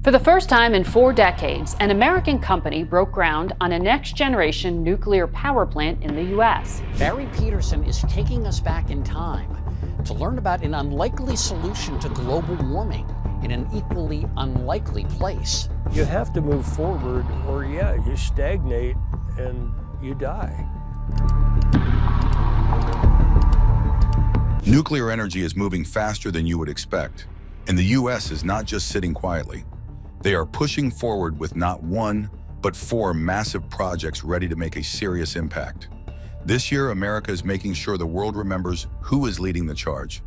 For the first time in 4 decades, an American company broke ground on a next-generation nuclear power plant in the U.S. Barry Peterson is taking us back in time to learn about an unlikely solution to global warming in an equally unlikely place. You have to move forward or, you stagnate and you die. Nuclear energy is moving faster than you would expect, and the U.S. is not just sitting quietly. They are pushing forward with not one, but 4 massive projects ready to make a serious impact. This year, America is making sure the world remembers who is leading the charge.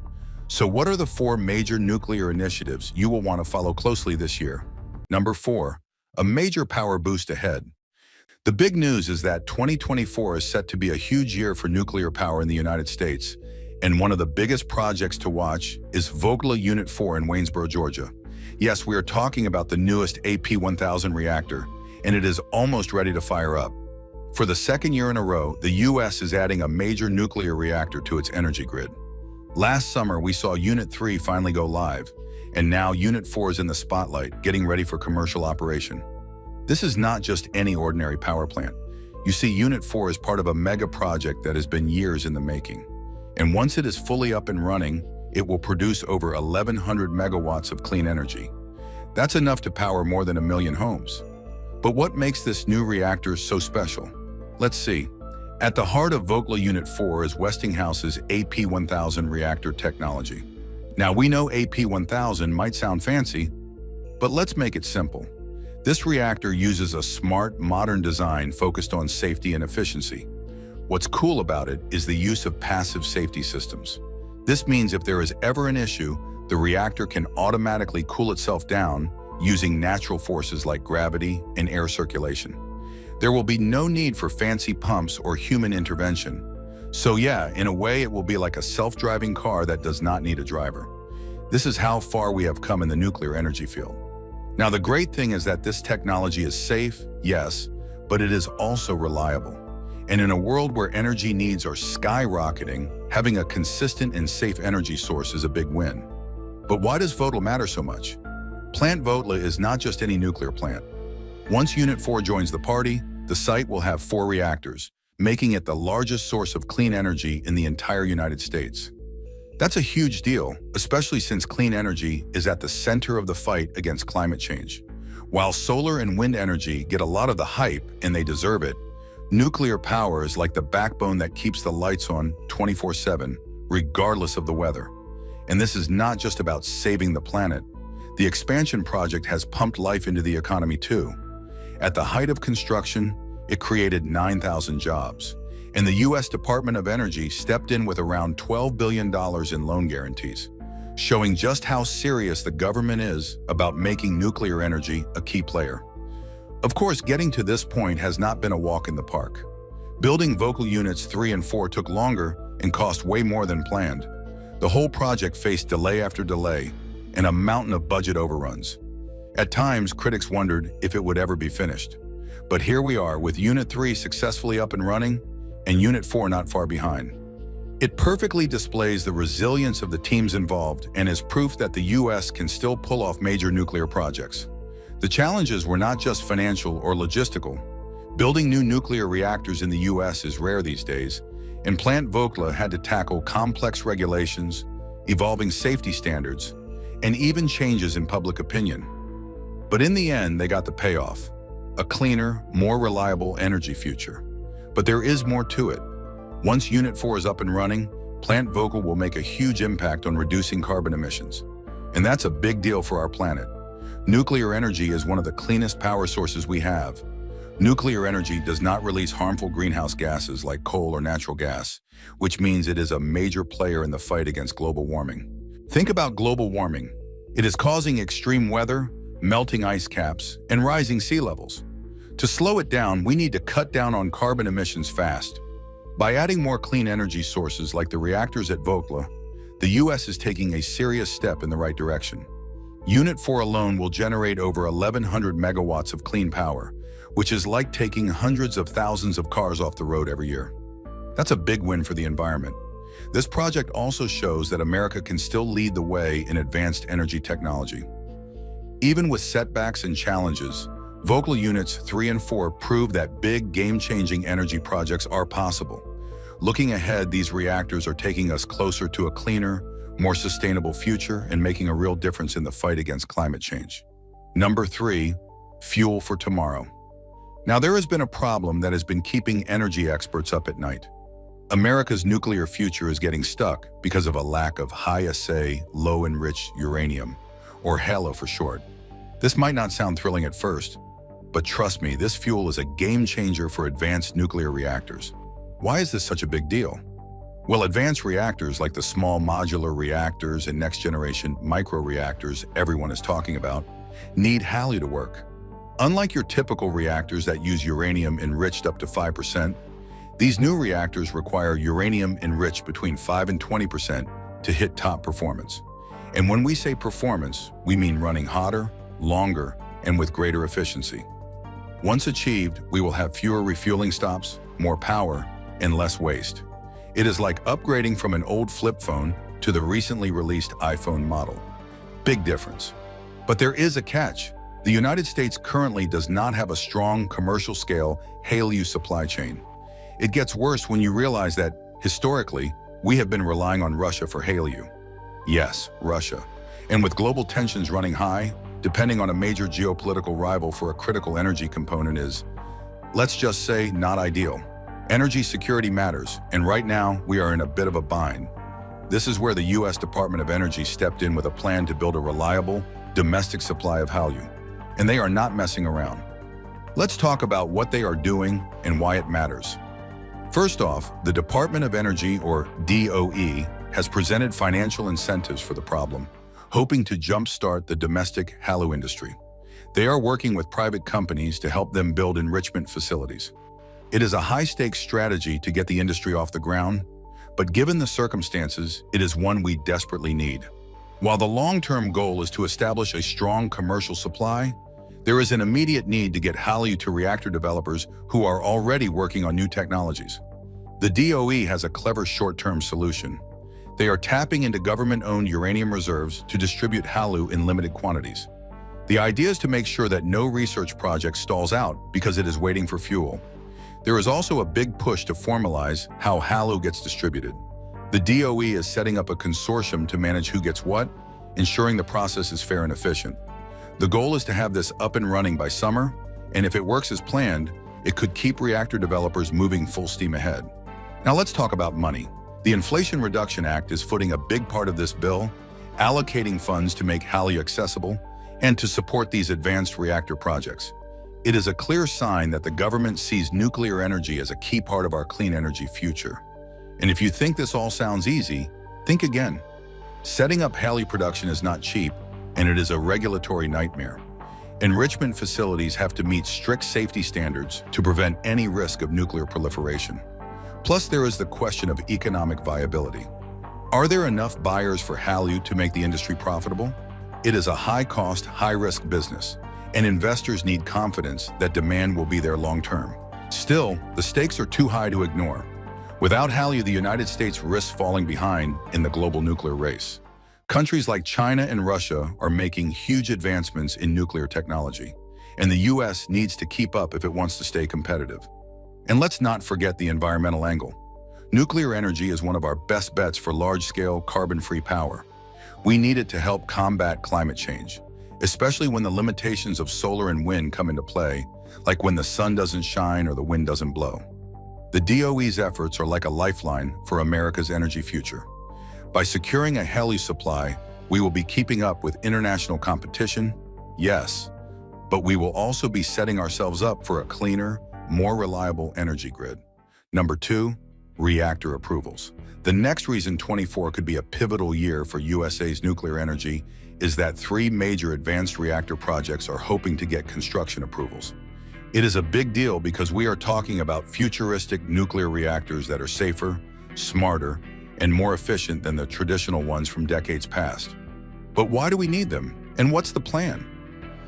So what are the 4 major nuclear initiatives you will want to follow closely this year? Number 4, a major power boost ahead. The big news is that 2024 is set to be a huge year for nuclear power in the United States, and one of the biggest projects to watch is Vogtle Unit 4 in Waynesboro, Georgia. Yes, we are talking about the newest AP1000 reactor, and it is almost ready to fire up. For the second year in a row, the U.S. is adding a major nuclear reactor to its energy grid. Last summer, we saw Unit 3 finally go live, and now Unit 4 is in the spotlight, getting ready for commercial operation. This is not just any ordinary power plant. You see, Unit 4 is part of a mega project that has been years in the making. And once it is fully up and running, it will produce over 1,100 megawatts of clean energy. That's enough to power more than 1 million homes. But what makes this new reactor so special? Let's see. At the heart of Vogtle Unit 4 is Westinghouse's AP1000 reactor technology. Now, we know AP1000 might sound fancy, but let's make it simple. This reactor uses a smart, modern design focused on safety and efficiency. What's cool about it is the use of passive safety systems. This means if there is ever an issue, the reactor can automatically cool itself down using natural forces like gravity and air circulation. There will be no need for fancy pumps or human intervention. So yeah, in a way it will be like a self-driving car that does not need a driver. This is how far we have come in the nuclear energy field. Now, the great thing is that this technology is safe, yes, but it is also reliable. And in a world where energy needs are skyrocketing, having a consistent and safe energy source is a big win. But why does Vogtle matter so much? Plant Vogtle is not just any nuclear plant. Once Unit 4 joins the party, the site will have 4 reactors, making it the largest source of clean energy in the entire United States. That's a huge deal, especially since clean energy is at the center of the fight against climate change. While solar and wind energy get a lot of the hype, and they deserve it, nuclear power is like the backbone that keeps the lights on 24/7, regardless of the weather. And this is not just about saving the planet. The expansion project has pumped life into the economy too. At the height of construction, it created 9,000 jobs. And the U.S. Department of Energy stepped in with around $12 billion in loan guarantees, showing just how serious the government is about making nuclear energy a key player. Of course, getting to this point has not been a walk in the park. Building Vogtle Units 3 and 4 took longer and cost way more than planned. The whole project faced delay after delay and a mountain of budget overruns. At times, critics wondered if it would ever be finished. But here we are with Unit 3 successfully up and running and Unit 4 not far behind. It perfectly displays the resilience of the teams involved and is proof that the U.S. can still pull off major nuclear projects. The challenges were not just financial or logistical. Building new nuclear reactors in the U.S. is rare these days, and Plant Vogtle had to tackle complex regulations, evolving safety standards, and even changes in public opinion. But in the end, they got the payoff: a cleaner, more reliable energy future. But there is more to it. Once Unit 4 is up and running, Plant Vogtle will make a huge impact on reducing carbon emissions. And that's a big deal for our planet. Nuclear energy is one of the cleanest power sources we have. Nuclear energy does not release harmful greenhouse gases like coal or natural gas, which means it is a major player in the fight against global warming. Think about global warming. It is causing extreme weather, melting ice caps, and rising sea levels. To slow it down, we need to cut down on carbon emissions fast. By adding more clean energy sources like the reactors at Vogtle, the U.S. is taking a serious step in the right direction. Unit 4 alone will generate over 1,100 megawatts of clean power, which is like taking hundreds of thousands of cars off the road every year. That's a big win for the environment. This project also shows that America can still lead the way in advanced energy technology. Even with setbacks and challenges, Vogtle Units 3 and 4 prove that big, game-changing energy projects are possible. Looking ahead, these reactors are taking us closer to a cleaner, more sustainable future and making a real difference in the fight against climate change. Number 3, fuel for tomorrow. Now, there has been a problem that has been keeping energy experts up at night. America's nuclear future is getting stuck because of a lack of high-assay, low-enriched uranium, or HALO for short. This might not sound thrilling at first, but trust me, this fuel is a game-changer for advanced nuclear reactors. Why is this such a big deal? Well, advanced reactors like the small modular reactors and next-generation microreactors everyone is talking about need HALEU to work. Unlike your typical reactors that use uranium enriched up to 5%, these new reactors require uranium enriched between 5 and 20% to hit top performance. And when we say performance, we mean running hotter, longer, and with greater efficiency. Once achieved, we will have fewer refueling stops, more power, and less waste. It is like upgrading from an old flip phone to the recently released iPhone model. Big difference. But there is a catch. The United States currently does not have a strong commercial-scale HALEU supply chain. It gets worse when you realize that, historically, we have been relying on Russia for HALEU. Yes, Russia. And with global tensions running high, depending on a major geopolitical rival for a critical energy component is, let's just say, not ideal. Energy security matters, and right now, we are in a bit of a bind. This is where the U.S. Department of Energy stepped in with a plan to build a reliable, domestic supply of HALEU. And they are not messing around. Let's talk about what they are doing and why it matters. First off, the Department of Energy, or DOE, has presented financial incentives for the problem, hoping to jumpstart the domestic HALEU industry. They are working with private companies to help them build enrichment facilities. It is a high-stakes strategy to get the industry off the ground, but given the circumstances, it is one we desperately need. While the long-term goal is to establish a strong commercial supply, there is an immediate need to get HALEU to reactor developers who are already working on new technologies. The DOE has a clever short-term solution. They are tapping into government-owned uranium reserves to distribute HALEU in limited quantities. The idea is to make sure that no research project stalls out because it is waiting for fuel. There is also a big push to formalize how HALEU gets distributed. The DOE is setting up a consortium to manage who gets what, ensuring the process is fair and efficient. The goal is to have this up and running by summer, and if it works as planned, it could keep reactor developers moving full steam ahead. Now let's talk about money. The Inflation Reduction Act is footing a big part of this bill, allocating funds to make HALEU accessible and to support these advanced reactor projects. It is a clear sign that the government sees nuclear energy as a key part of our clean energy future. And if you think this all sounds easy, think again. Setting up HALEU production is not cheap, and it is a regulatory nightmare. Enrichment facilities have to meet strict safety standards to prevent any risk of nuclear proliferation. Plus, there is the question of economic viability. Are there enough buyers for HALEU to make the industry profitable? It is a high-cost, high-risk business, and investors need confidence that demand will be there long-term. Still, the stakes are too high to ignore. Without HALEU, the United States risks falling behind in the global nuclear race. Countries like China and Russia are making huge advancements in nuclear technology, and the U.S. needs to keep up if it wants to stay competitive. And let's not forget the environmental angle. Nuclear energy is one of our best bets for large-scale, carbon-free power. We need it to help combat climate change, especially when the limitations of solar and wind come into play, like when the sun doesn't shine or the wind doesn't blow. The DOE's efforts are like a lifeline for America's energy future. By securing a HALEU supply, we will be keeping up with international competition, yes, but we will also be setting ourselves up for a cleaner, more reliable energy grid. Number 2, reactor approvals. The next reason 24 could be a pivotal year for USA's nuclear energy is that 3 major advanced reactor projects are hoping to get construction approvals. It is a big deal because we are talking about futuristic nuclear reactors that are safer, smarter, and more efficient than the traditional ones from decades past. But why do we need them? And what's the plan?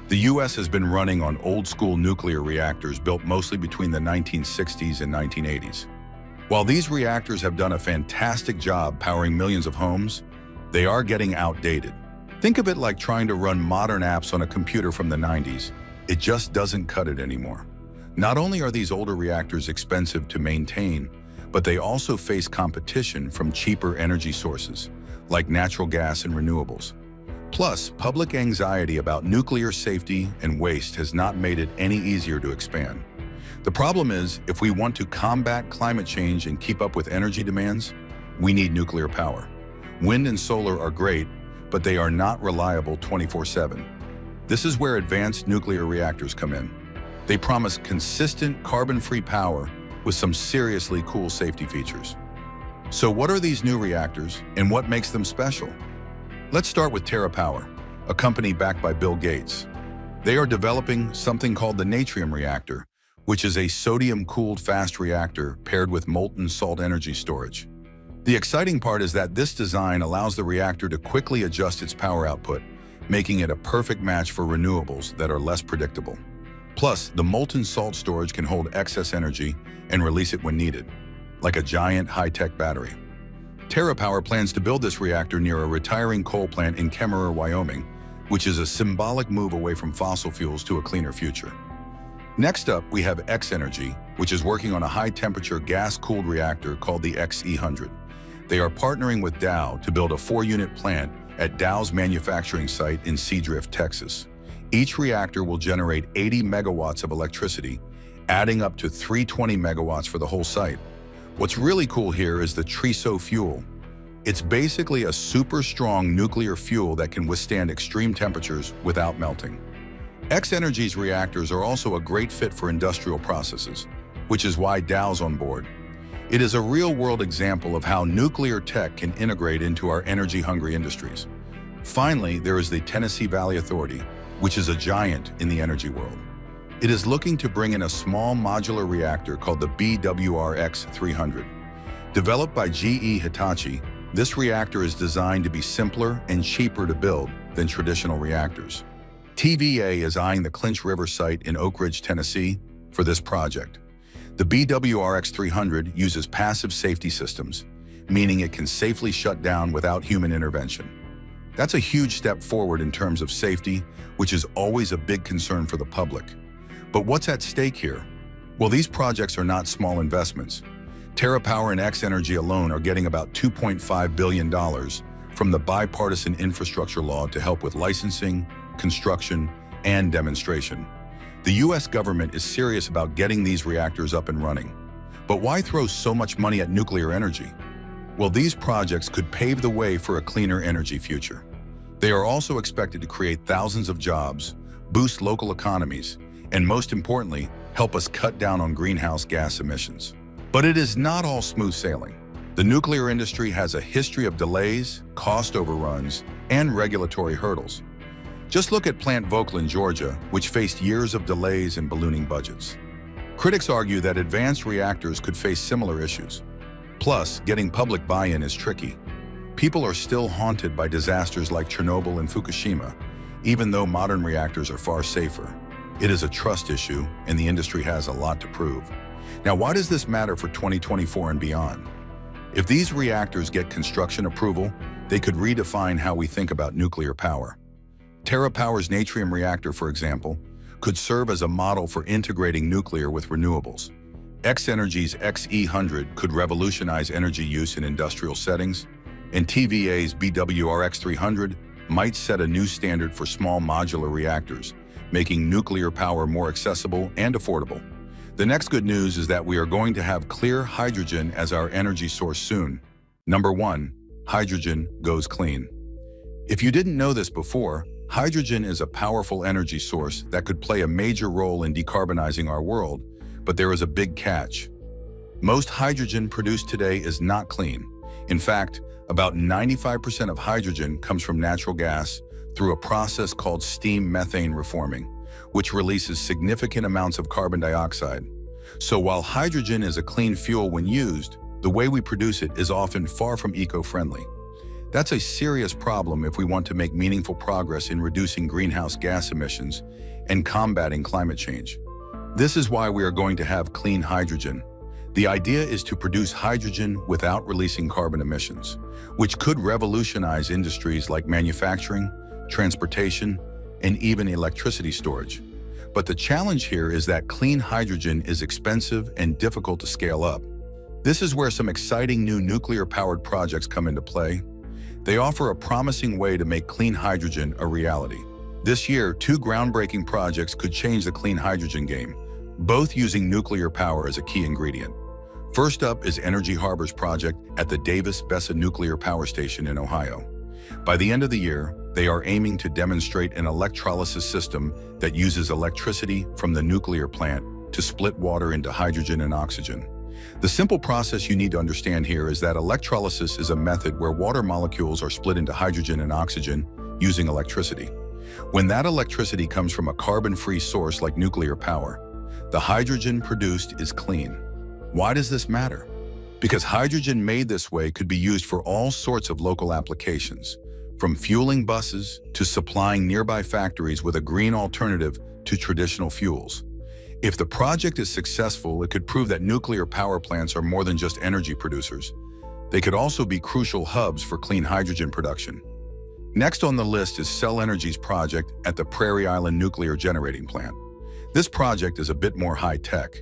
The U.S. has been running on old-school nuclear reactors built mostly between the 1960s and 1980s. While these reactors have done a fantastic job powering millions of homes, they are getting outdated. Think of it like trying to run modern apps on a computer from the 90s. It just doesn't cut it anymore. Not only are these older reactors expensive to maintain, but they also face competition from cheaper energy sources, like natural gas and renewables. Plus, public anxiety about nuclear safety and waste has not made it any easier to expand. The problem is, if we want to combat climate change and keep up with energy demands, we need nuclear power. Wind and solar are great, but they are not reliable 24/7. This is where advanced nuclear reactors come in. They promise consistent carbon-free power with some seriously cool safety features. So what are these new reactors and what makes them special? Let's start with Terra Power, a company backed by Bill Gates. They are developing something called the Natrium reactor, which is a sodium-cooled fast reactor paired with molten salt energy storage. The exciting part is that this design allows the reactor to quickly adjust its power output, making it a perfect match for renewables that are less predictable. Plus, the molten salt storage can hold excess energy and release it when needed, like a giant high-tech battery. Terra Power plans to build this reactor near a retiring coal plant in Kemmerer, Wyoming, which is a symbolic move away from fossil fuels to a cleaner future. Next up, we have XEnergy, which is working on a high-temperature gas-cooled reactor called the XE100. They are partnering with Dow to build a 4-unit plant at Dow's manufacturing site in Seadrift, Texas. Each reactor will generate 80 megawatts of electricity, adding up to 320 megawatts for the whole site. What's really cool here is the TRISO fuel. It's basically a super strong nuclear fuel that can withstand extreme temperatures without melting. XEnergy's reactors are also a great fit for industrial processes, which is why Dow's on board. It is a real-world example of how nuclear tech can integrate into our energy-hungry industries. Finally, there is the Tennessee Valley Authority, which is a giant in the energy world. It is looking to bring in a small modular reactor called the BWRX-300. Developed by GE Hitachi, this reactor is designed to be simpler and cheaper to build than traditional reactors. TVA is eyeing the Clinch River site in Oak Ridge, Tennessee, for this project. The BWRX-300 uses passive safety systems, meaning it can safely shut down without human intervention. That's a huge step forward in terms of safety, which is always a big concern for the public. But what's at stake here? Well, these projects are not small investments. Terra Power and XEnergy alone are getting about $2.5 billion from the bipartisan infrastructure law to help with licensing, construction, and demonstration. The US government is serious about getting these reactors up and running. But why throw so much money at nuclear energy? Well, these projects could pave the way for a cleaner energy future. They are also expected to create thousands of jobs, boost local economies, and most importantly, help us cut down on greenhouse gas emissions. But it is not all smooth sailing. The nuclear industry has a history of delays, cost overruns, and regulatory hurdles. Just look at Plant Vogtle in Georgia, which faced years of delays and ballooning budgets. Critics argue that advanced reactors could face similar issues. Plus, getting public buy-in is tricky. People are still haunted by disasters like Chernobyl and Fukushima, even though modern reactors are far safer. It is a trust issue, and the industry has a lot to prove. Now, why does this matter for 2024 and beyond? If these reactors get construction approval, they could redefine how we think about nuclear power. Terra Power's Natrium reactor, for example, could serve as a model for integrating nuclear with renewables. XEnergy's XE100 could revolutionize energy use in industrial settings, and TVA's BWRX-300 might set a new standard for small modular reactors, making nuclear power more accessible and affordable. The next good news is that we are going to have clear hydrogen as our energy source soon. Number 1, hydrogen goes clean. If you didn't know this before, hydrogen is a powerful energy source that could play a major role in decarbonizing our world, but there is a big catch. Most hydrogen produced today is not clean. In fact, about 95% of hydrogen comes from natural gas through a process called steam methane reforming, which releases significant amounts of carbon dioxide. So while hydrogen is a clean fuel when used, the way we produce it is often far from eco-friendly. That's a serious problem if we want to make meaningful progress in reducing greenhouse gas emissions and combating climate change. This is why we are going to have clean hydrogen. The idea is to produce hydrogen without releasing carbon emissions, which could revolutionize industries like manufacturing, transportation, and even electricity storage. But the challenge here is that clean hydrogen is expensive and difficult to scale up. This is where some exciting new nuclear-powered projects come into play. They offer a promising way to make clean hydrogen a reality. This year, 2 groundbreaking projects could change the clean hydrogen game, both using nuclear power as a key ingredient. First up is Energy Harbor's project at the Davis-Bessa Nuclear Power Station in Ohio. By the end of the year, they are aiming to demonstrate an electrolysis system that uses electricity from the nuclear plant to split water into hydrogen and oxygen. The simple process you need to understand here is that electrolysis is a method where water molecules are split into hydrogen and oxygen using electricity. When that electricity comes from a carbon-free source like nuclear power, the hydrogen produced is clean. Why does this matter? Because hydrogen made this way could be used for all sorts of local applications, from fueling buses to supplying nearby factories with a green alternative to traditional fuels. If the project is successful, it could prove that nuclear power plants are more than just energy producers. They could also be crucial hubs for clean hydrogen production. Next on the list is XEnergy's project at the Prairie Island Nuclear Generating Plant. This project is a bit more high-tech.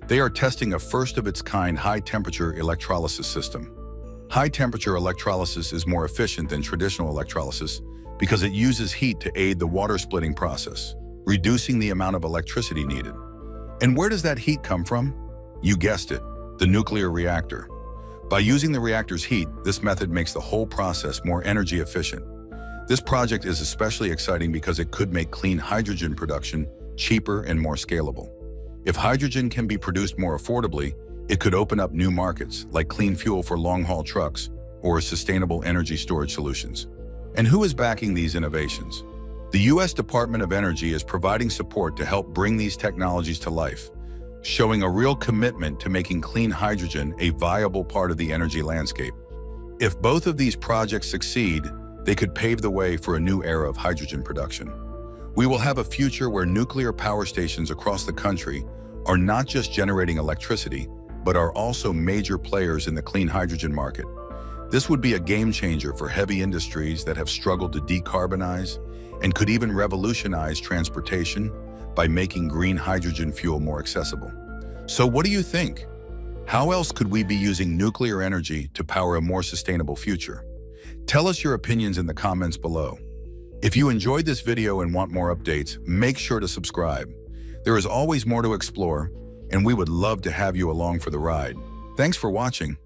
They are testing a first-of-its-kind high-temperature electrolysis system. High-temperature electrolysis is more efficient than traditional electrolysis because it uses heat to aid the water-splitting process, reducing the amount of electricity needed. And where does that heat come from? You guessed it, the nuclear reactor. By using the reactor's heat, this method makes the whole process more energy efficient. This project is especially exciting because it could make clean hydrogen production cheaper and more scalable. If hydrogen can be produced more affordably, it could open up new markets like clean fuel for long-haul trucks or sustainable energy storage solutions. And who is backing these innovations? The U.S. Department of Energy is providing support to help bring these technologies to life, showing a real commitment to making clean hydrogen a viable part of the energy landscape. If both of these projects succeed, they could pave the way for a new era of hydrogen production. We will have a future where nuclear power stations across the country are not just generating electricity, but are also major players in the clean hydrogen market. This would be a game changer for heavy industries that have struggled to decarbonize and could even revolutionize transportation by making green hydrogen fuel more accessible. So what do you think? How else could we be using nuclear energy to power a more sustainable future? Tell us your opinions in the comments below. If you enjoyed this video and want more updates, make sure to subscribe. There is always more to explore, and we would love to have you along for the ride. Thanks for watching.